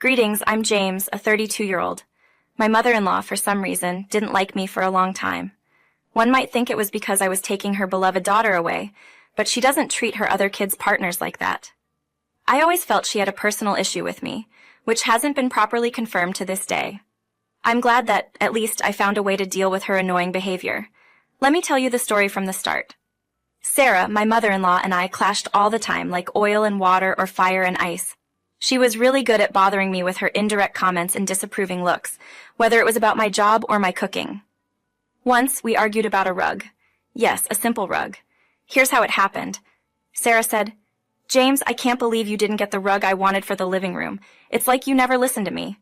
Greetings, I'm James, a 32-year-old. My mother-in-law, for some reason, didn't like me for a long time. One might think it was because I was taking her beloved daughter away, but she doesn't treat her other kids' partners like that. I always felt she had a personal issue with me, which hasn't been properly confirmed to this day. I'm glad that, at least, I found a way to deal with her annoying behavior. Let me tell you the story from the start. Sarah, my mother-in-law, and I clashed all the time, like oil and water or fire and ice. She was really good at bothering me with her indirect comments and disapproving looks, whether it was about my job or my cooking. Once, we argued about a rug. Yes, a simple rug. Here's how it happened. Sarah said, "James, I can't believe you didn't get the rug I wanted for the living room. It's like you never listened to me."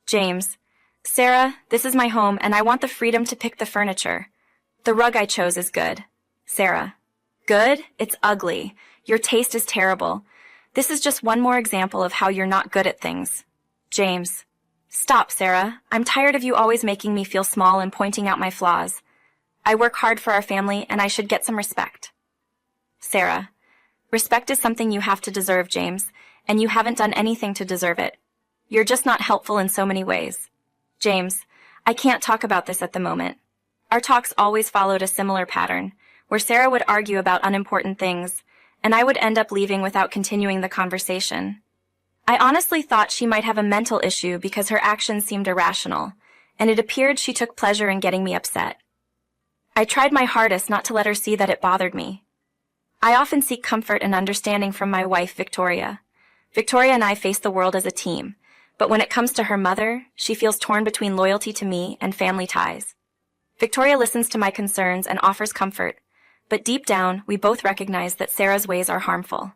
James, "Sarah, this is my home and I want the freedom to pick the furniture. The rug I chose is good." Sarah, "Good? It's ugly. Your taste is terrible. This is just one more example of how you're not good at things." James, "Stop, Sarah. I'm tired of you always making me feel small and pointing out my flaws. I work hard for our family and I should get some respect." Sarah, "Respect is something you have to deserve, James, and you haven't done anything to deserve it. You're just not helpful in so many ways." James, "I can't talk about this at the moment." Our talks always followed a similar pattern, where Sarah would argue about unimportant things, and I would end up leaving without continuing the conversation. I honestly thought she might have a mental issue because her actions seemed irrational, and it appeared she took pleasure in getting me upset. I tried my hardest not to let her see that it bothered me. I often seek comfort and understanding from my wife, Victoria. Victoria and I face the world as a team, but when it comes to her mother, she feels torn between loyalty to me and family ties. Victoria listens to my concerns and offers comfort, but deep down, we both recognize that Sarah's ways are harmful.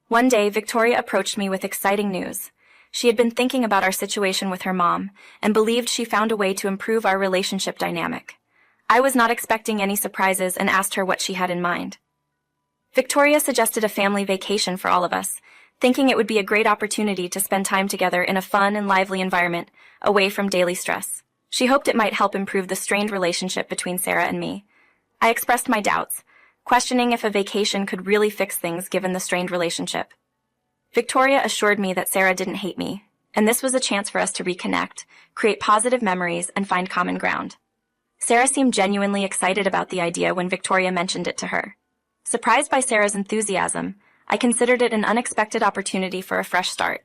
One day, Victoria approached me with exciting news. She had been thinking about our situation with her mom and believed she found a way to improve our relationship dynamic. I was not expecting any surprises and asked her what she had in mind. Victoria suggested a family vacation for all of us, thinking it would be a great opportunity to spend time together in a fun and lively environment, away from daily stress. She hoped it might help improve the strained relationship between Sarah and me. I expressed my doubts, questioning if a vacation could really fix things given the strained relationship. Victoria assured me that Sarah didn't hate me, and this was a chance for us to reconnect, create positive memories, and find common ground. Sarah seemed genuinely excited about the idea when Victoria mentioned it to her. Surprised by Sarah's enthusiasm, I considered it an unexpected opportunity for a fresh start.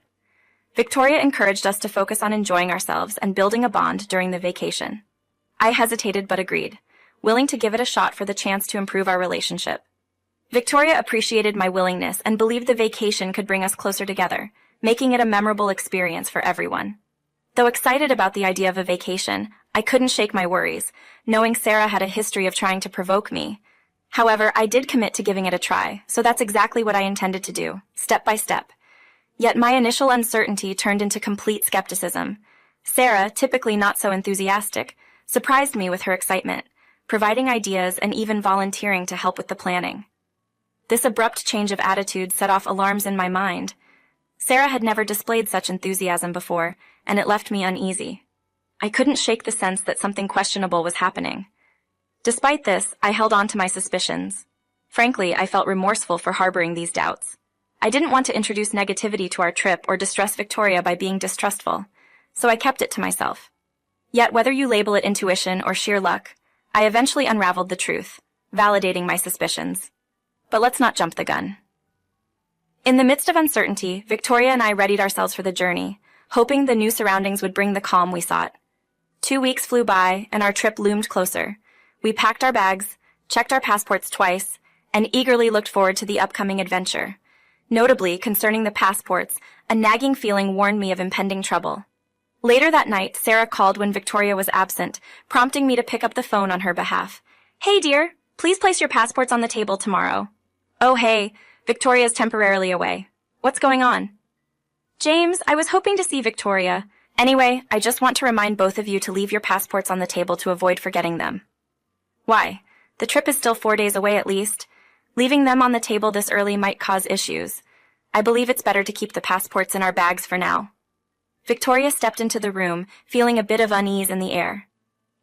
Victoria encouraged us to focus on enjoying ourselves and building a bond during the vacation. I hesitated but agreed, willing to give it a shot for the chance to improve our relationship. Victoria appreciated my willingness and believed the vacation could bring us closer together, making it a memorable experience for everyone. Though excited about the idea of a vacation, I couldn't shake my worries, knowing Sarah had a history of trying to provoke me. However, I did commit to giving it a try, so that's exactly what I intended to do, step by step. Yet my initial uncertainty turned into complete skepticism. Sarah, typically not so enthusiastic, surprised me with her excitement, providing ideas and even volunteering to help with the planning. This abrupt change of attitude set off alarms in my mind. Sarah had never displayed such enthusiasm before, and it left me uneasy. I couldn't shake the sense that something questionable was happening. Despite this, I held on to my suspicions. Frankly, I felt remorseful for harboring these doubts. I didn't want to introduce negativity to our trip or distress Victoria by being distrustful, so I kept it to myself. Yet whether you label it intuition or sheer luck, I eventually unraveled the truth, validating my suspicions. But let's not jump the gun. In the midst of uncertainty, Victoria and I readied ourselves for the journey, hoping the new surroundings would bring the calm we sought. 2 weeks flew by, and our trip loomed closer. We packed our bags, checked our passports twice, and eagerly looked forward to the upcoming adventure. Notably, concerning the passports, a nagging feeling warned me of impending trouble. Later that night, Sarah called when Victoria was absent, prompting me to pick up the phone on her behalf. "Hey dear, please place your passports on the table tomorrow." "Oh hey, Victoria's temporarily away. What's going on?" "James, I was hoping to see Victoria. Anyway, I just want to remind both of you to leave your passports on the table to avoid forgetting them." "Why? The trip is still 4 days away at least. Leaving them on the table this early might cause issues. I believe it's better to keep the passports in our bags for now." Victoria stepped into the room, feeling a bit of unease in the air.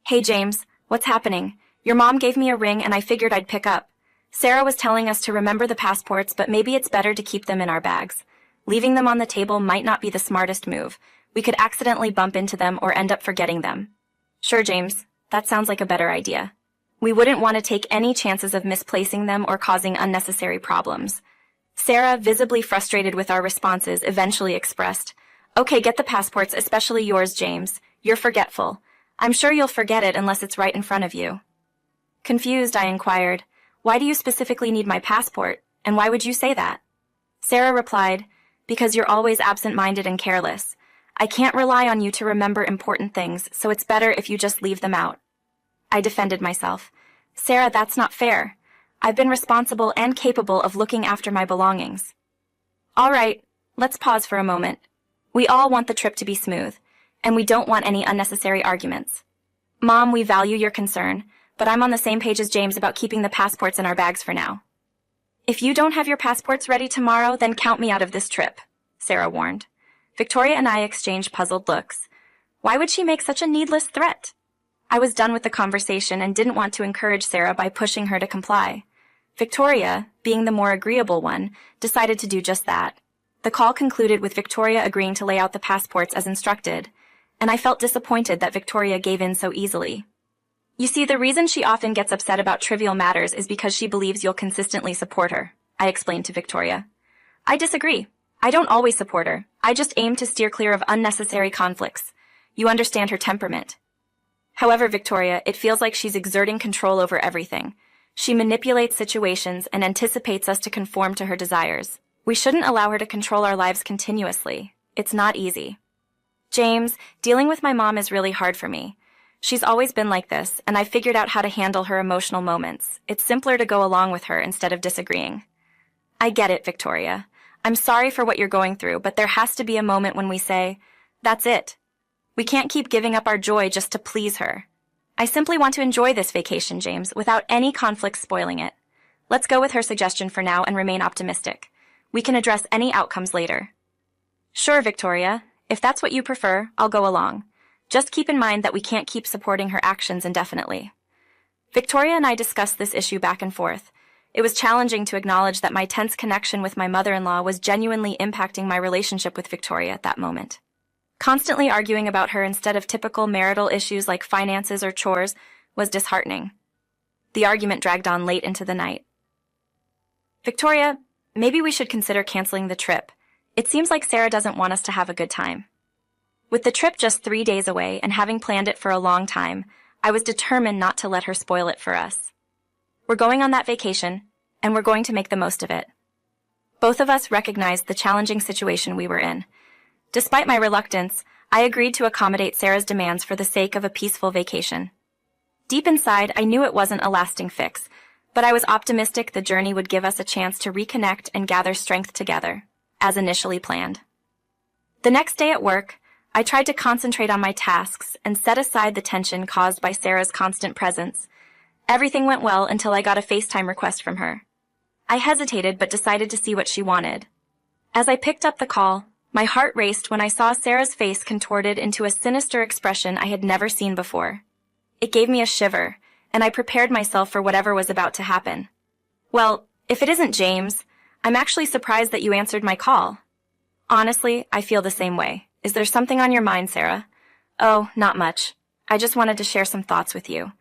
"Hey James, what's happening? Your mom gave me a ring and I figured I'd pick up. Sarah was telling us to remember the passports, but maybe it's better to keep them in our bags. Leaving them on the table might not be the smartest move. We could accidentally bump into them or end up forgetting them. Sure, James, that sounds like a better idea. We wouldn't want to take any chances of misplacing them or causing unnecessary problems. Sarah, visibly frustrated with our responses, eventually expressed, "Okay, get the passports, especially yours, James. You're forgetful. I'm sure you'll forget it unless it's right in front of you." Confused, I inquired, "Why do you specifically need my passport, and why would you say that?" Sarah replied, "Because you're always absent-minded and careless. I can't rely on you to remember important things, so it's better if you just leave them out." I defended myself. "Sarah, that's not fair. I've been responsible and capable of looking after my belongings." "All right, let's pause for a moment. We all want the trip to be smooth, and we don't want any unnecessary arguments. Mom, we value your concern, but I'm on the same page as James about keeping the passports in our bags for now." "If you don't have your passports ready tomorrow, then count me out of this trip," Sarah warned. Victoria and I exchanged puzzled looks. Why would she make such a needless threat? I was done with the conversation and didn't want to encourage Sarah by pushing her to comply. Victoria, being the more agreeable one, decided to do just that. The call concluded with Victoria agreeing to lay out the passports as instructed, and I felt disappointed that Victoria gave in so easily. "You see, the reason she often gets upset about trivial matters is because she believes you'll consistently support her," I explained to Victoria. "I disagree. I don't always support her. I just aim to steer clear of unnecessary conflicts. You understand her temperament." "However, Victoria, it feels like she's exerting control over everything. She manipulates situations and anticipates us to conform to her desires. We shouldn't allow her to control our lives continuously. It's not easy." "James, dealing with my mom is really hard for me. She's always been like this, and I've figured out how to handle her emotional moments. It's simpler to go along with her instead of disagreeing." "I get it, Victoria. I'm sorry for what you're going through, but there has to be a moment when we say, 'That's it.' We can't keep giving up our joy just to please her. I simply want to enjoy this vacation, James, without any conflicts spoiling it. Let's go with her suggestion for now and remain optimistic. We can address any outcomes later." "Sure, Victoria. If that's what you prefer, I'll go along. Just keep in mind that we can't keep supporting her actions indefinitely." Victoria and I discussed this issue back and forth. It was challenging to acknowledge that my tense connection with my mother-in-law was genuinely impacting my relationship with Victoria at that moment. Constantly arguing about her instead of typical marital issues like finances or chores was disheartening. The argument dragged on late into the night. "Victoria, maybe we should consider canceling the trip. It seems like Sarah doesn't want us to have a good time." With the trip just 3 days away and having planned it for a long time, I was determined not to let her spoil it for us. We're going on that vacation, and we're going to make the most of it. Both of us recognized the challenging situation we were in. Despite my reluctance, I agreed to accommodate Sarah's demands for the sake of a peaceful vacation. Deep inside, I knew it wasn't a lasting fix, but I was optimistic the journey would give us a chance to reconnect and gather strength together, as initially planned. The next day at work, I tried to concentrate on my tasks and set aside the tension caused by Sarah's constant presence. Everything went well until I got a FaceTime request from her. I hesitated but decided to see what she wanted. As I picked up the call, my heart raced when I saw Sarah's face contorted into a sinister expression I had never seen before. It gave me a shiver, and I prepared myself for whatever was about to happen. "Well, if it isn't James, I'm actually surprised that you answered my call." "Honestly, I feel the same way. Is there something on your mind, Sarah?" "Oh, not much. I just wanted to share some thoughts with you."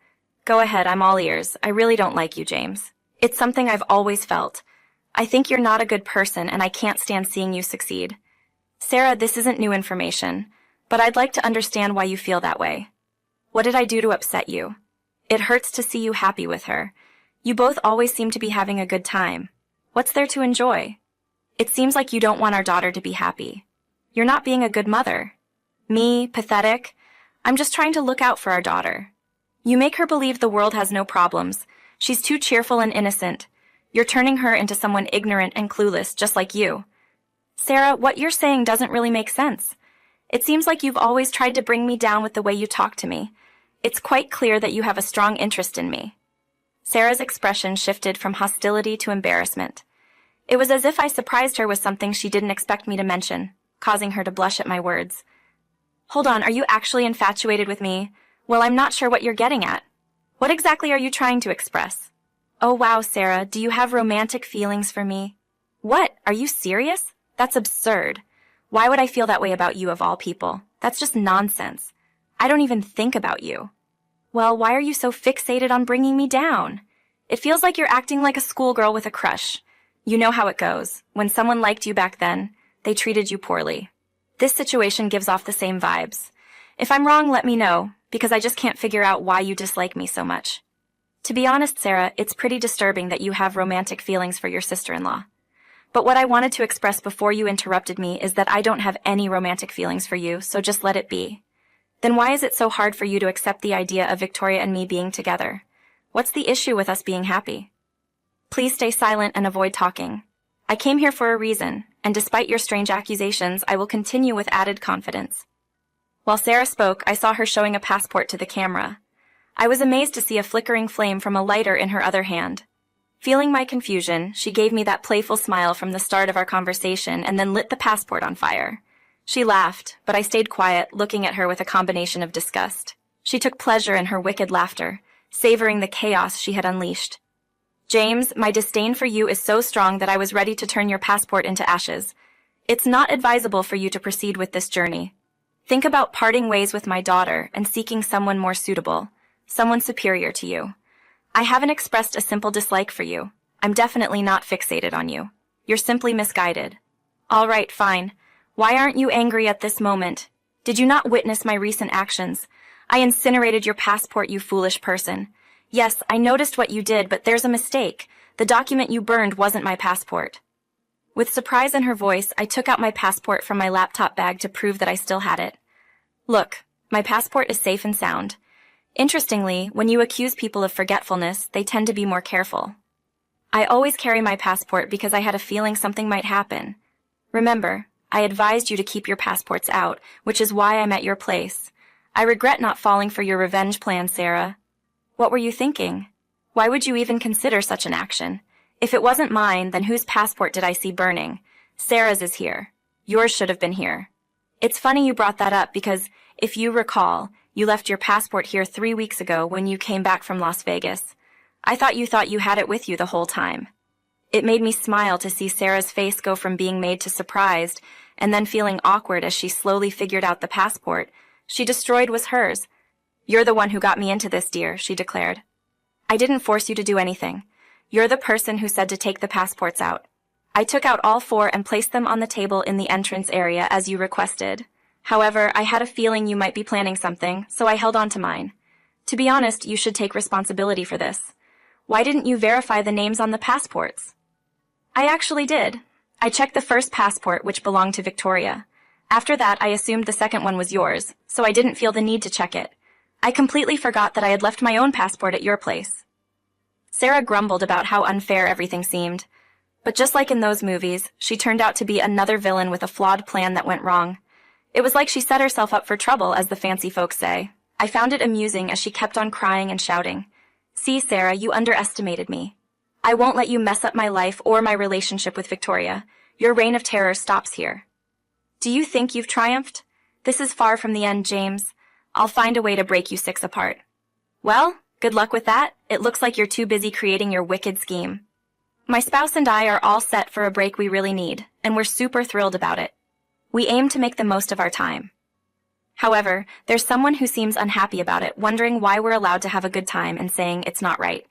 "Go ahead, I'm all ears. I really don't like you, James. It's something I've always felt. I think you're not a good person, and I can't stand seeing you succeed." "Sarah, this isn't new information, but I'd like to understand why you feel that way. What did I do to upset you? It hurts to see you happy with her. You both always seem to be having a good time. What's there to enjoy? It seems like you don't want our daughter to be happy. You're not being a good mother." "Me, pathetic? I'm just trying to look out for our daughter. You make her believe the world has no problems. She's too cheerful and innocent. You're turning her into someone ignorant and clueless, just like you." "Sarah, what you're saying doesn't really make sense. It seems like you've always tried to bring me down with the way you talk to me. It's quite clear that you have a strong interest in me." Sarah's expression shifted from hostility to embarrassment. It was as if I surprised her with something she didn't expect me to mention, causing her to blush at my words. "Hold on, are you actually infatuated with me? Well, I'm not sure what you're getting at. What exactly are you trying to express?" "Oh wow, Sarah, do you have romantic feelings for me?" "What? Are you serious? That's absurd. Why would I feel that way about you of all people? That's just nonsense. I don't even think about you. Well, why are you so fixated on bringing me down? It feels like you're acting like a schoolgirl with a crush. You know how it goes. When someone liked you back then, they treated you poorly. This situation gives off the same vibes. If I'm wrong, let me know, because I just can't figure out why you dislike me so much. To be honest, Sarah, it's pretty disturbing that you have romantic feelings for your sister-in-law. But what I wanted to express before you interrupted me is that I don't have any romantic feelings for you, so just let it be. Then why is it so hard for you to accept the idea of Victoria and me being together? What's the issue with us being happy? Please stay silent and avoid talking. I came here for a reason, and despite your strange accusations, I will continue with added confidence. While Sarah spoke, I saw her showing a passport to the camera. I was amazed to see a flickering flame from a lighter in her other hand. Feeling my confusion, she gave me that playful smile from the start of our conversation and then lit the passport on fire. She laughed, but I stayed quiet, looking at her with a combination of disgust. She took pleasure in her wicked laughter, savoring the chaos she had unleashed. James, my disdain for you is so strong that I was ready to turn your passport into ashes. It's not advisable for you to proceed with this journey. Think about parting ways with my daughter and seeking someone more suitable, someone superior to you. I haven't expressed a simple dislike for you. I'm definitely not fixated on you. You're simply misguided. All right, fine. Why aren't you angry at this moment? Did you not witness my recent actions? I incinerated your passport, you foolish person. Yes, I noticed what you did, but there's a mistake. The document you burned wasn't my passport. With surprise in her voice, I took out my passport from my laptop bag to prove that I still had it. Look, my passport is safe and sound. Interestingly, when you accuse people of forgetfulness, they tend to be more careful. I always carry my passport because I had a feeling something might happen. Remember, I advised you to keep your passports out, which is why I'm at your place. I regret not falling for your revenge plan, Sarah. What were you thinking? Why would you even consider such an action? If it wasn't mine, then whose passport did I see burning? Sarah's is here. Yours should have been here. It's funny you brought that up because, if you recall, you left your passport here 3 weeks ago when you came back from Las Vegas. I thought you had it with you the whole time. It made me smile to see Sarah's face go from being made to surprised, and then feeling awkward as she slowly figured out the passport she destroyed was hers. You're the one who got me into this, dear, she declared. I didn't force you to do anything. You're the person who said to take the passports out. I took out all 4 and placed them on the table in the entrance area as you requested. However, I had a feeling you might be planning something, so I held on to mine. To be honest, you should take responsibility for this. Why didn't you verify the names on the passports? I actually did. I checked the first passport, which belonged to Victoria. After that, I assumed the second one was yours, so I didn't feel the need to check it. I completely forgot that I had left my own passport at your place. Sarah grumbled about how unfair everything seemed. But just like in those movies, she turned out to be another villain with a flawed plan that went wrong. It was like she set herself up for trouble, as the fancy folks say. I found it amusing as she kept on crying and shouting. See, Sarah, you underestimated me. I won't let you mess up my life or my relationship with Victoria. Your reign of terror stops here. Do you think you've triumphed? This is far from the end, James. I'll find a way to break you 6 apart. Well, good luck with that. It looks like you're too busy creating your wicked scheme. My spouse and I are all set for a break we really need, and we're super thrilled about it. We aim to make the most of our time. However, there's someone who seems unhappy about it, wondering why we're allowed to have a good time and saying it's not right.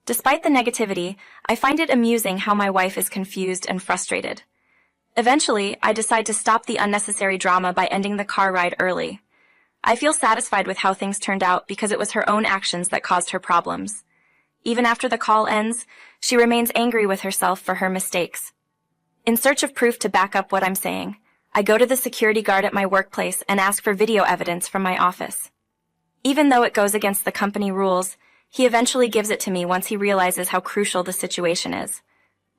Despite the negativity, I find it amusing how my wife is confused and frustrated. Eventually, I decide to stop the unnecessary drama by ending the car ride early. I feel satisfied with how things turned out because it was her own actions that caused her problems. Even after the call ends, she remains angry with herself for her mistakes. In search of proof to back up what I'm saying, I go to the security guard at my workplace and ask for video evidence from my office. Even though it goes against the company rules, he eventually gives it to me once he realizes how crucial the situation is.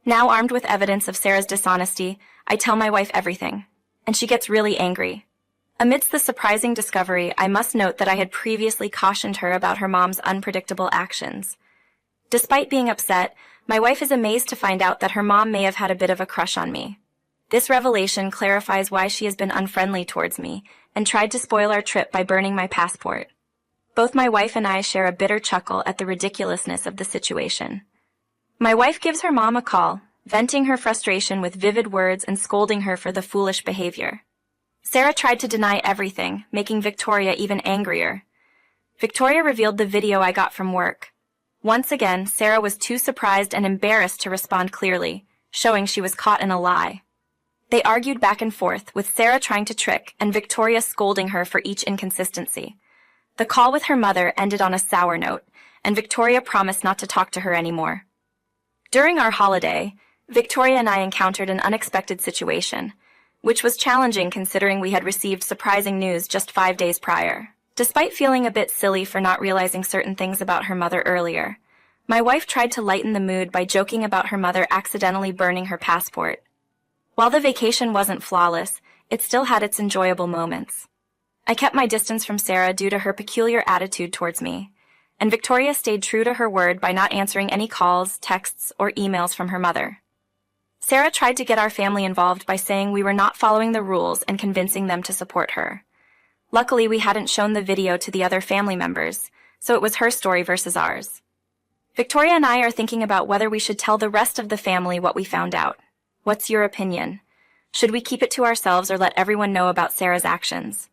Now armed with evidence of Sarah's dishonesty, I tell my wife everything, and she gets really angry. Amidst the surprising discovery, I must note that I had previously cautioned her about her mom's unpredictable actions. Despite being upset, my wife is amazed to find out that her mom may have had a bit of a crush on me. This revelation clarifies why she has been unfriendly towards me and tried to spoil our trip by burning my passport. Both my wife and I share a bitter chuckle at the ridiculousness of the situation. My wife gives her mom a call, venting her frustration with vivid words and scolding her for the foolish behavior. Sarah tried to deny everything, making Victoria even angrier. Victoria revealed the video I got from work. Once again, Sarah was too surprised and embarrassed to respond clearly, showing she was caught in a lie. They argued back and forth, with Sarah trying to trick and Victoria scolding her for each inconsistency. The call with her mother ended on a sour note, and Victoria promised not to talk to her anymore. During our holiday, Victoria and I encountered an unexpected situation, which was challenging considering we had received surprising news just 5 days prior. Despite feeling a bit silly for not realizing certain things about her mother earlier, my wife tried to lighten the mood by joking about her mother accidentally burning her passport. While the vacation wasn't flawless, it still had its enjoyable moments. I kept my distance from Sarah due to her peculiar attitude towards me, and Victoria stayed true to her word by not answering any calls, texts, or emails from her mother. Sarah tried to get our family involved by saying we were not following the rules and convincing them to support her. Luckily, we hadn't shown the video to the other family members, so it was her story versus ours. Victoria and I are thinking about whether we should tell the rest of the family what we found out. What's your opinion? Should we keep it to ourselves or let everyone know about Sarah's actions?